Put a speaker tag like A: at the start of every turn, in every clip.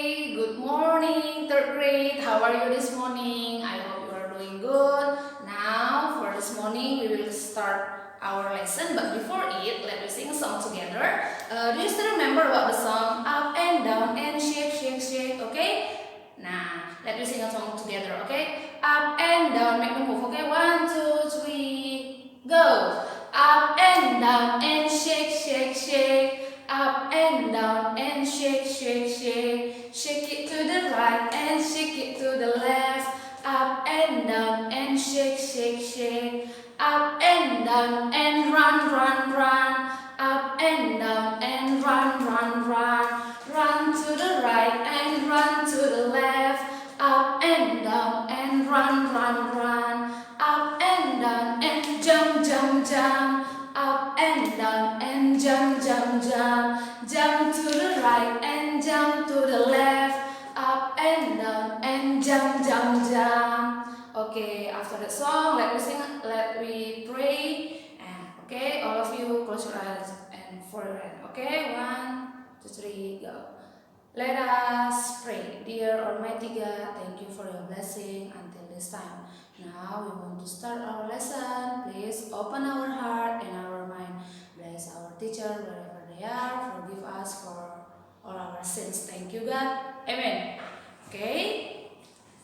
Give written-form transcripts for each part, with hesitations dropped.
A: Okay, good morning, third grade. How are you this morning? I hope you are doing good. Now, for this morning, we will start our lesson. But before it, let us sing a song together. Do you still remember about the song? Up and down and shake, shake, shake. Okay? Now, let me sing a song together. Okay? Up and down, make the move. Okay? 1, 2, 3, go. Up and down and shake, shake, shake. Up and down and shake, shake, shake. Shake it to the right and shake it to the left. Up and down and shake, shake, shake. Up and down and run, run, run. Up and down and run, run, run. Run to the right and run to the left. Up and down and run, run, run. Up and down and jump, jump, jump. Up and down and jump, jump, jump. Jump to the right and jump to the left. Up and down and jump, jump, jump. Okay, after the song, let we pray. And okay, all of you close your eyes and forehead. Okay, 1, 2, 3, go. Let us pray. Dear Almighty God, thank you for your blessing until this time. Now we want to start our lesson. Please open our heart and our mind. Bless our teacher wherever they are. Forgive us for all our sins. Thank you God. Amen. Oke.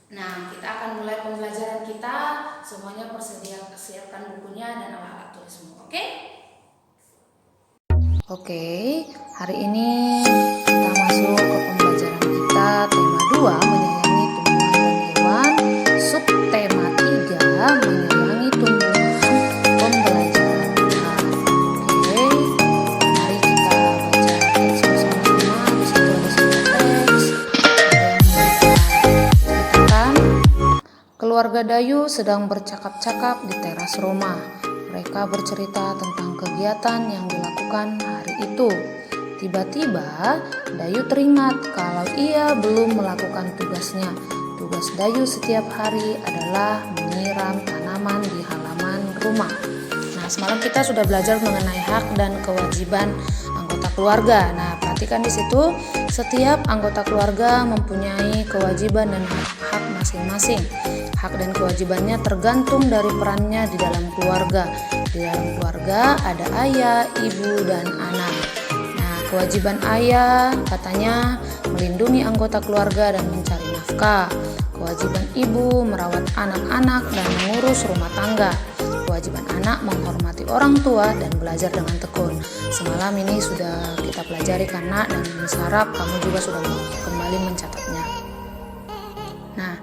A: Nah, kita akan mulai pembelajaran kita. Semuanya siapkan bukunya dan alat tulismu. Oke? Oke, hari ini kita masuk ke pembelajaran kita tema 2 menyayangi tumbuhan dan hewan, subtema 3 menyayangi tumbuhan, pembelajaran kita. Oke, mari kita baca teks bersama-sama. Di situ ada sebuah teks. Ceritakan, keluarga Dayu sedang bercakap-cakap di teras rumah. Mereka bercerita tentang kegiatan yang dilakukan hari itu. Tiba-tiba, Dayu teringat kalau ia belum melakukan tugasnya. Tugas Dayu setiap hari adalah menyiram tanaman di halaman rumah. Nah, semalam kita sudah belajar mengenai hak dan kewajiban anggota keluarga. Nah, perhatikan di situ, setiap anggota keluarga mempunyai kewajiban dan hak masing-masing. Hak dan kewajibannya tergantung dari perannya di dalam keluarga. Di dalam keluarga ada ayah, ibu, dan anak. Nah, kewajiban ayah katanya melindungi anggota keluarga dan mencari nafkah. Kewajiban ibu merawat anak-anak dan mengurus rumah tangga. Kewajiban anak menghormati orang tua dan belajar dengan tekun. Semalam ini sudah kita pelajari karena dan sarap kamu juga sudah kembali mencatatnya. Nah,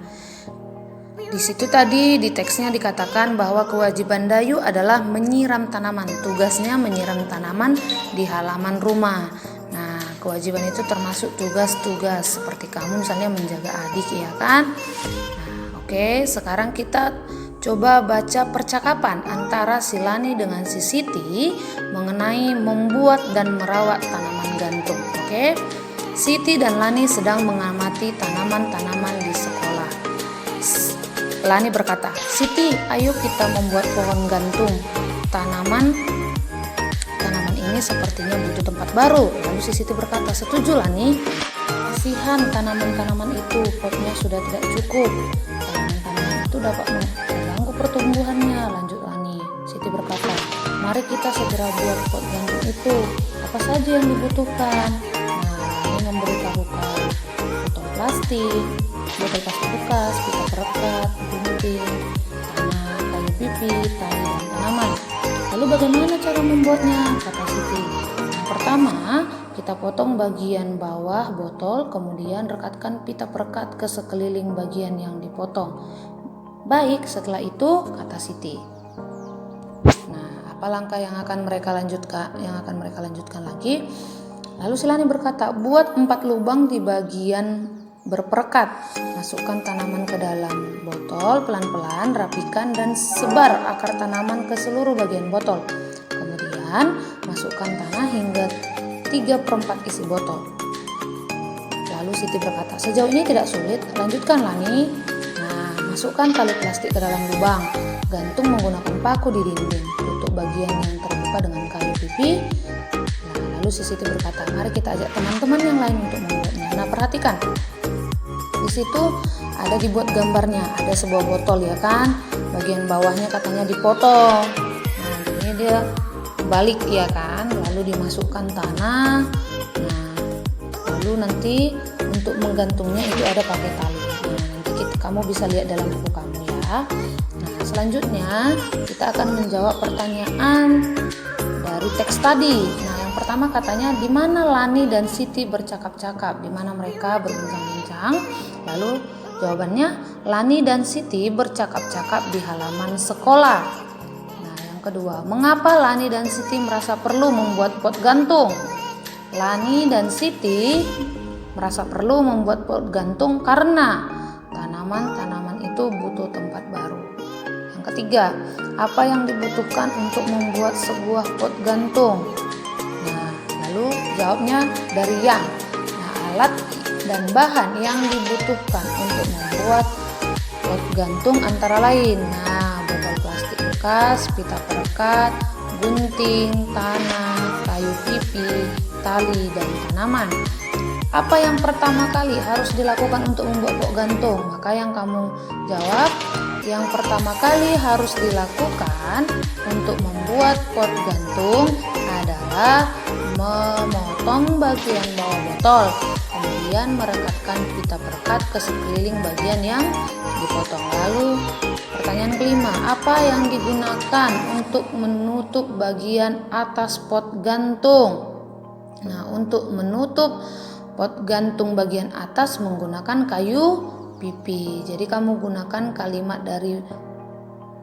A: di situ tadi di teksnya dikatakan bahwa kewajiban Dayu adalah menyiram tanaman. Tugasnya menyiram tanaman di halaman rumah. Nah, kewajiban itu termasuk tugas-tugas seperti kamu misalnya menjaga adik, ya kan? Nah, oke, sekarang kita coba baca percakapan antara si Lani dengan si Siti mengenai membuat dan merawat tanaman gantung. Oke, Siti dan Lani sedang mengamati tanaman-tanaman di sekolah. Lani berkata, "Siti, ayo kita membuat pohon gantung. Tanaman ini sepertinya butuh tempat baru." Lalu si Siti berkata, "Setuju, Lani. Kasihan tanaman-tanaman itu, potnya sudah tidak cukup. Tanaman-tanaman itu dapat mengganggu pertumbuhannya." Lanjut Lani. Siti berkata, "Mari kita segera buat pot gantung itu. Apa saja yang dibutuhkan?" Nah, Lani memberitahukan botol plastik bekas, pita perekat, gunting, tanah, kayu pipit, tali, dan tanaman. "Lalu bagaimana cara membuatnya?" kata Siti. "Yang pertama, kita potong bagian bawah botol, kemudian rekatkan pita perekat ke sekeliling bagian yang dipotong." "Baik, setelah itu," kata Siti. Nah, apa langkah yang akan mereka lanjutkan lagi? Lalu si Lani berkata, "Buat 4 lubang di bagian berperekat. Masukkan tanaman ke dalam botol, pelan-pelan rapikan dan sebar akar tanaman ke seluruh bagian botol. Kemudian masukkan tanah hingga 3/4 isi botol." Lalu Siti berkata, "Sejauh ini tidak sulit, lanjutkan Lani." Nah, masukkan tali plastik ke dalam lubang, gantung menggunakan paku di dinding, tutup bagian yang terbuka dengan kayu pipi. Nah, lalu si Siti berkata, "Mari kita ajak teman-teman yang lain untuk membuatnya." Nah, perhatikan, situ ada dibuat gambarnya, ada sebuah botol ya kan, bagian bawahnya katanya dipotong. Nah ini dia balik ya kan, lalu dimasukkan tanah. Nah lalu nanti untuk menggantungnya itu ada pakai tali. Nah nanti kamu bisa lihat dalam buku kamu ya. Nah selanjutnya kita akan menjawab pertanyaan dari teks tadi. Nah yang pertama katanya di mana Lani dan Siti bercakap-cakap, di mana mereka berbincang-bincang. Lalu jawabannya Lani dan Siti bercakap-cakap di halaman sekolah. Nah yang kedua, mengapa Lani dan Siti merasa perlu membuat pot gantung? Lani dan Siti merasa perlu membuat pot gantung karena tanaman-tanaman itu butuh tempat baru. Yang ketiga, apa yang dibutuhkan untuk membuat sebuah pot gantung? Nah, lalu jawabnya dari yang. Nah, alat dan bahan yang dibutuhkan untuk membuat pot gantung antara lain. Nah, botol plastik bekas, pita perekat, gunting, tanah, kayu pipi, tali, dan tanaman. Apa yang pertama kali harus dilakukan untuk membuat pot gantung? Maka yang kamu jawab, yang pertama kali harus dilakukan untuk membuat pot gantung adalah memotong bagian bawah botol, kemudian merekatkan pita perekat ke sekeliling bagian yang dipotong. Lalu pertanyaan kelima, apa yang digunakan untuk menutup bagian atas pot gantung? Nah, untuk menutup pot gantung bagian atas menggunakan kayu pipi. Jadi kamu gunakan kalimat dari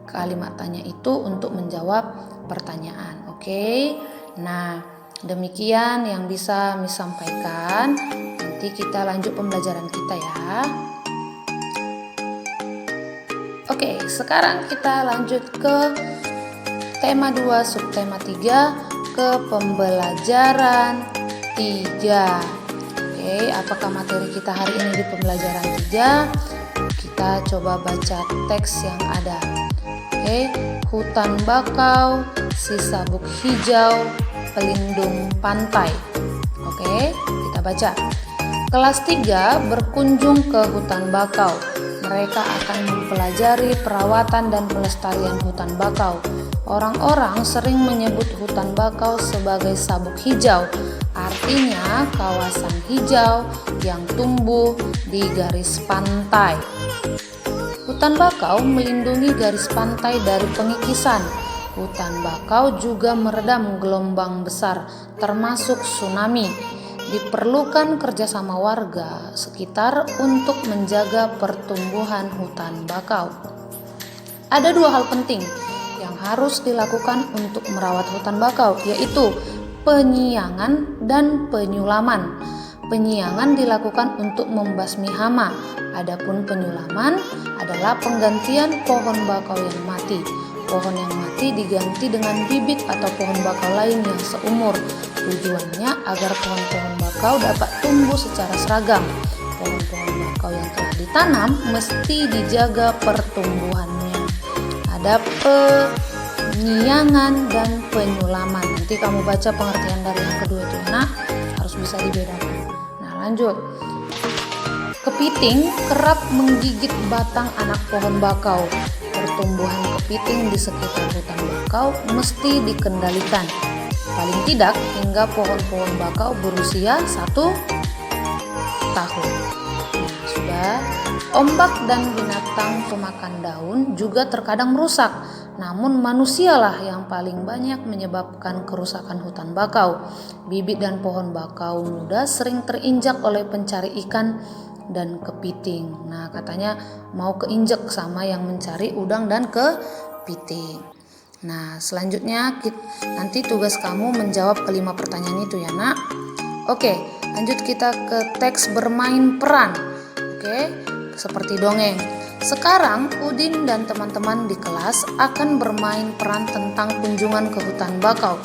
A: kalimat tanya itu untuk menjawab pertanyaan. Oke. Nah, demikian yang bisa Miss sampaikan. Nanti kita lanjut pembelajaran kita ya. Oke, sekarang kita lanjut ke tema 2 subtema 3 ke pembelajaran 3. Oke, apakah materi kita hari ini di pembelajaran 3? Kita coba baca teks yang ada. Oke, hutan bakau, si sabuk hijau, pelindung pantai. Oke, kita baca. Kelas 3 berkunjung ke hutan bakau. Mereka akan mempelajari perawatan dan pelestarian hutan bakau. Orang-orang sering menyebut hutan bakau sebagai sabuk hijau. Artinya kawasan hijau yang tumbuh di garis pantai. Hutan bakau melindungi garis pantai dari pengikisan. Hutan bakau juga meredam gelombang besar termasuk tsunami. Diperlukan kerjasama warga sekitar untuk menjaga pertumbuhan hutan bakau. Ada 2 hal penting yang harus dilakukan untuk merawat hutan bakau, yaitu penyiangan dan penyulaman. Penyiangan dilakukan untuk membasmi hama, adapun penyulaman adalah penggantian pohon bakau yang mati. Pohon yang mati diganti dengan bibit atau pohon bakau lain yang seumur. Tujuannya agar pohon-pohon bakau dapat tumbuh secara seragam. Pohon-pohon bakau yang telah ditanam mesti dijaga pertumbuhannya. Ada penyiangan dan penyulaman. Nanti kamu baca pengertian dari yang kedua itu ya, nak, harus bisa dibedakan. Nah, lanjut. Kepiting kerap menggigit batang anak pohon bakau. Pertumbuhan kepiting di sekitar hutan bakau mesti dikendalikan. Paling tidak hingga pohon-pohon bakau berusia 1 tahun. Nah, sudah. Ombak dan binatang pemakan daun juga terkadang merusak. Namun manusialah yang paling banyak menyebabkan kerusakan hutan bakau. Bibit dan pohon bakau muda sering terinjak oleh pencari ikan dan kepiting. Nah, katanya mau keinjek sama yang mencari udang dan kepiting. Nah, selanjutnya nanti tugas kamu menjawab kelima pertanyaan itu ya, nak. Oke, lanjut kita ke teks bermain peran. Oke, seperti dongeng. Sekarang Udin dan teman-teman di kelas akan bermain peran tentang kunjungan ke hutan bakau.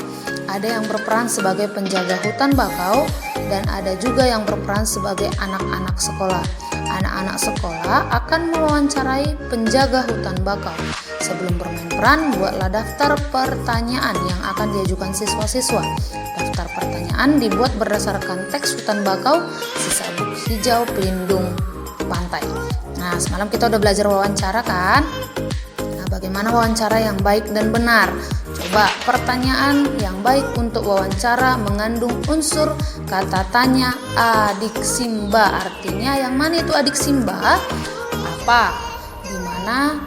A: Ada yang berperan sebagai penjaga hutan bakau dan ada juga yang berperan sebagai anak-anak sekolah. Anak-anak sekolah akan mewawancarai penjaga hutan bakau. Sebelum bermain peran, buatlah daftar pertanyaan yang akan diajukan siswa-siswa. Daftar pertanyaan dibuat berdasarkan teks hutan bakau, si sabuk hijau pelindung di pantai. Nah, semalam kita udah belajar wawancara kan? Nah, bagaimana wawancara yang baik dan benar? Coba, pertanyaan yang baik untuk wawancara mengandung unsur kata tanya adik Simba. Artinya yang mana itu adik Simba? Apa? Di mana?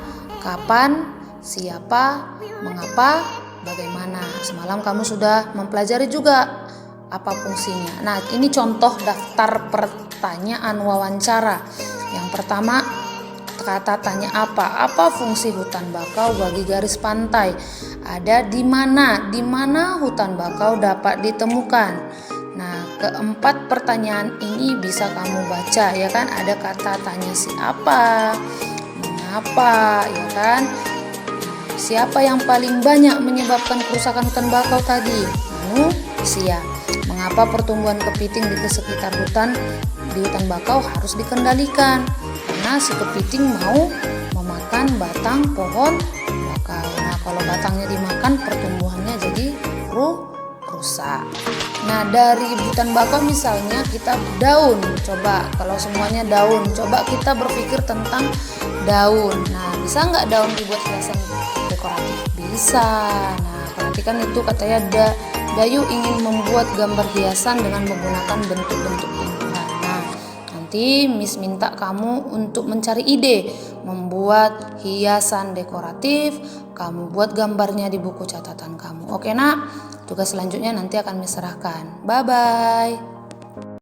A: Kapan? Siapa? Mengapa? Bagaimana? Semalam kamu sudah mempelajari juga apa fungsinya. Nah, ini contoh daftar pertanyaan wawancara. Yang pertama, kata tanya apa? Apa fungsi hutan bakau bagi garis pantai? Ada di mana? Di mana hutan bakau dapat ditemukan? Nah, keempat pertanyaan ini bisa kamu baca ya kan? Ada kata tanya siapa, mengapa, ya kan? Siapa yang paling banyak menyebabkan kerusakan hutan bakau tadi? Manusia. Mengapa pertumbuhan kepiting di sekitar hutan bakau harus dikendalikan? Karena si kepiting mau memakan batang pohon bakau. Nah, kalau batangnya dimakan, pertumbuhannya jadi rusak. Nah, dari hutan bakau misalnya kita daun. Coba kalau semuanya daun, coba kita berpikir tentang daun. Nah, bisa nggak daun dibuat hiasan dekoratif? Bisa. Nah, perhatikan itu katanya Dayu ingin membuat gambar hiasan dengan menggunakan bentuk-bentuk tumbuhan. Nah, nanti Miss minta kamu untuk mencari ide membuat hiasan dekoratif. Kamu buat gambarnya di buku catatan kamu. Oke nak? Tugas selanjutnya nanti akan Miss serahkan. Bye-bye.